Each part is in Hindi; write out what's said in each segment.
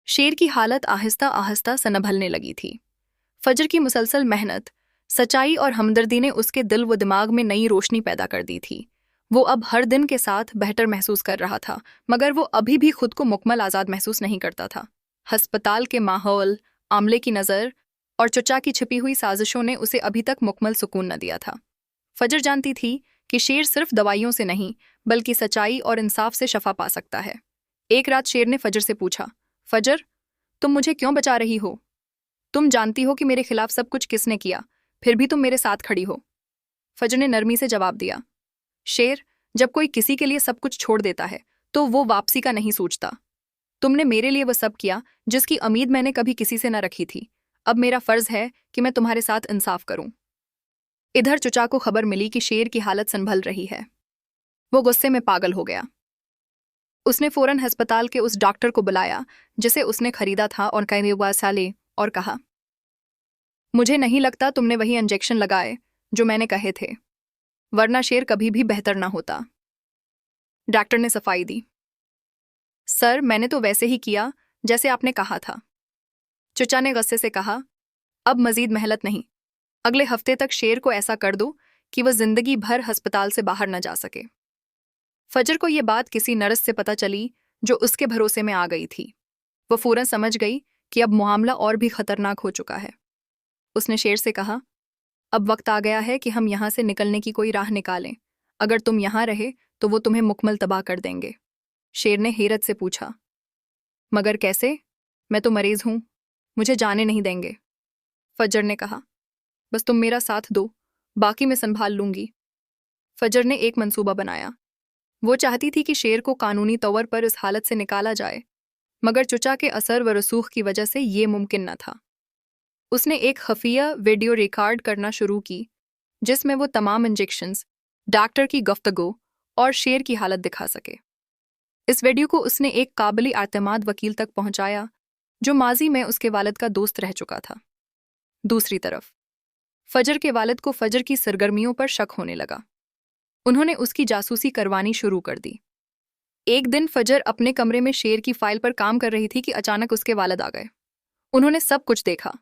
शेर की हालत आहिस्ता आहिस्ता संभलने लगी थी। फजर की मुसलसल मेहनत, सच्चाई और हमदर्दी ने उसके दिल व दिमाग में नई रोशनी पैदा कर दी थी। वो अब हर दिन के साथ बेहतर महसूस कर रहा था, मगर वो अभी भी खुद को मुकम्मल आज़ाद महसूस नहीं करता था। हस्पताल के माहौल, आमले की नज़र और चचा की छिपी हुई साजिशों ने उसे अभी तक मुकम्मल सुकून न दिया था। फजर जानती थी कि शेर सिर्फ दवाइयों से नहीं, बल्कि सच्चाई और इंसाफ से शफा पा सकता है। एक रात शेर ने फजर से पूछा, फजर, तुम मुझे क्यों बचा रही हो? तुम जानती हो कि मेरे खिलाफ सब कुछ किसने किया, फिर भी तुम मेरे साथ खड़ी हो। फजर ने नरमी से जवाब दिया, शेर, जब कोई किसी के लिए सब कुछ छोड़ देता है तो वो वापसी का नहीं सोचता। तुमने मेरे लिए वो सब किया जिसकी उम्मीद मैंने कभी किसी से न रखी थी। अब मेरा फर्ज है कि मैं तुम्हारे साथ इंसाफ करूं। इधर चचा को खबर मिली कि शेर की हालत संभल रही है। वो गुस्से में पागल हो गया। उसने फौरन अस्पताल के उस डॉक्टर को बुलाया जिसे उसने खरीदा था और कहने साले और कहा, मुझे नहीं लगता तुमने वही इंजेक्शन लगाए जो मैंने कहे थे, वरना शेर कभी भी बेहतर ना होता। डॉक्टर ने सफाई दी, सर, मैंने तो वैसे ही किया जैसे आपने कहा था। चचा ने गुस्से से कहा, अब मजीद मेहनत नहीं, अगले हफ्ते तक शेर को ऐसा कर दो कि वह जिंदगी भर अस्पताल से बाहर न जा सके। फजर को यह बात किसी नर्स से पता चली जो उसके भरोसे में आ गई थी। वह फौरन समझ गई कि अब मामला और भी खतरनाक हो चुका है। उसने शेर से कहा, अब वक्त आ गया है कि हम यहाँ से निकलने की कोई राह निकालें। अगर तुम यहाँ रहे तो वो तुम्हें मुकम्मल तबाह कर देंगे। शेर ने हैरत से पूछा, मगर कैसे? मैं तो मरीज हूं, मुझे जाने नहीं देंगे। फजर ने कहा, बस तुम मेरा साथ दो, बाकी मैं संभाल लूंगी। फजर ने एक मंसूबा बनाया। वो चाहती थी कि शेर को कानूनी तौर पर इस हालत से निकाला जाए, मगर चचा के असर व रसूख की वजह से ये मुमकिन न था। उसने एक खफिया वीडियो रिकॉर्ड करना शुरू की जिसमें वो तमाम इंजेक्शंस, डॉक्टर की गुफ्तगू और शेर की हालत दिखा सके। इस वीडियो को उसने एक काबिल एतमाद वकील तक पहुंचाया जो माजी में उसके वालिद का दोस्त रह चुका था। दूसरी तरफ फजर के वालिद को फजर की सरगर्मियों पर शक होने लगा। उन्होंने उसकी जासूसी करवानी शुरू कर दी। एक दिन फजर अपने कमरे में शेर की फाइल पर काम कर रही थी कि अचानक उसके वालिद आ गए। उन्होंने सब कुछ देखा,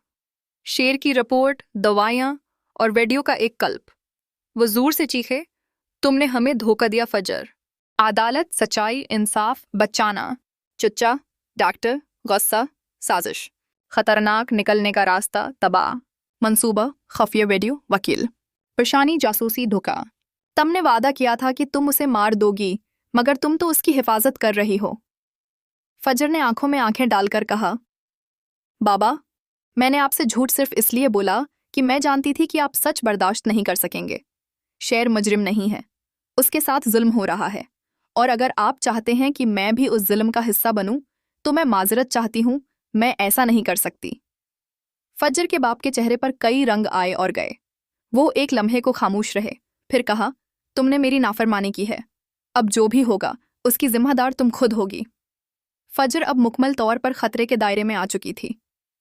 शेर की रिपोर्ट, दवाइयां और वीडियो का एक क्लिप। वो जोर से चीखे, तुमने हमें धोखा दिया फजर। अदालत, सच्चाई, इंसाफ, बचाना। चचा, डॉक्टर, गुस्सा, साजिश, खतरनाक निकलने का रास्ता, तबाह, मंसूबा, खफिया वीडियो, वकील, परेशानी, जासूसी, धोखा। तुमने वादा किया था कि तुम उसे मार दोगी, मगर तुम तो उसकी हिफाजत कर रही हो। फजर ने आंखों में आंखें डालकर कहा, बाबा, मैंने आपसे झूठ सिर्फ इसलिए बोला कि मैं जानती थी कि आप सच बर्दाश्त नहीं कर सकेंगे। शेर मुजरिम नहीं है, उसके साथ जुल्म हो रहा है, और अगर आप चाहते हैं कि मैं भी उस जुल्म का हिस्सा बनूं, तो मैं माजरत चाहती हूं, मैं ऐसा नहीं कर सकती। फजर के बाप के चेहरे पर कई रंग आए और गए। वो एक लम्हे को खामोश रहे, फिर कहा, तुमने मेरी नाफरमानी की है, अब जो भी होगा उसकी जिम्मेदार तुम खुद होगी। फजर अब मुकम्मल तौर पर खतरे के दायरे में आ चुकी थी।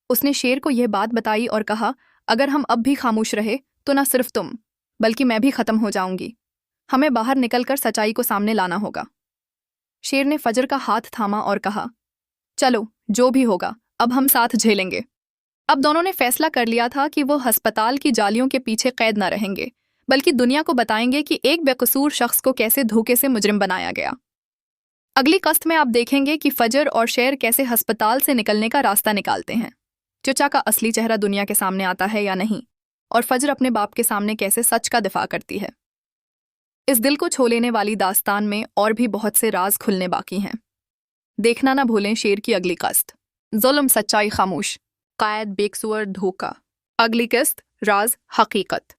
उसने शेर को यह बात बताई और कहा, अगर हम अब भी खामोश रहे तो न सिर्फ तुम बल्कि मैं भी खत्म हो जाऊंगी। हमें बाहर निकलकर सच्चाई को सामने लाना होगा। शेर ने फजर का हाथ थामा और कहा, चलो, जो भी होगा अब हम साथ झेलेंगे। अब दोनों ने फैसला कर लिया था कि वो अस्पताल की जालियों के पीछे कैद न रहेंगे, बल्कि दुनिया को बताएंगे कि एक बेकसूर शख्स को कैसे धोखे से मुजरिम बनाया गया। अगली कस्त में आप देखेंगे कि फजर और शेर कैसे अस्पताल से निकलने का रास्ता निकालते हैं, चचा का असली चेहरा दुनिया के सामने आता है या नहीं, और फजर अपने बाप के सामने कैसे सच का दिफा करती है। इस दिल को छू लेने वाली दास्तान में और भी बहुत से राज खुलने बाकी हैं। देखना ना भूलें शेर की अगली कस्त, जुल्म, सच्चाई, खामोश, कायद, बेकसूर, धोखा। अगली किस्त, राज, हकीकत।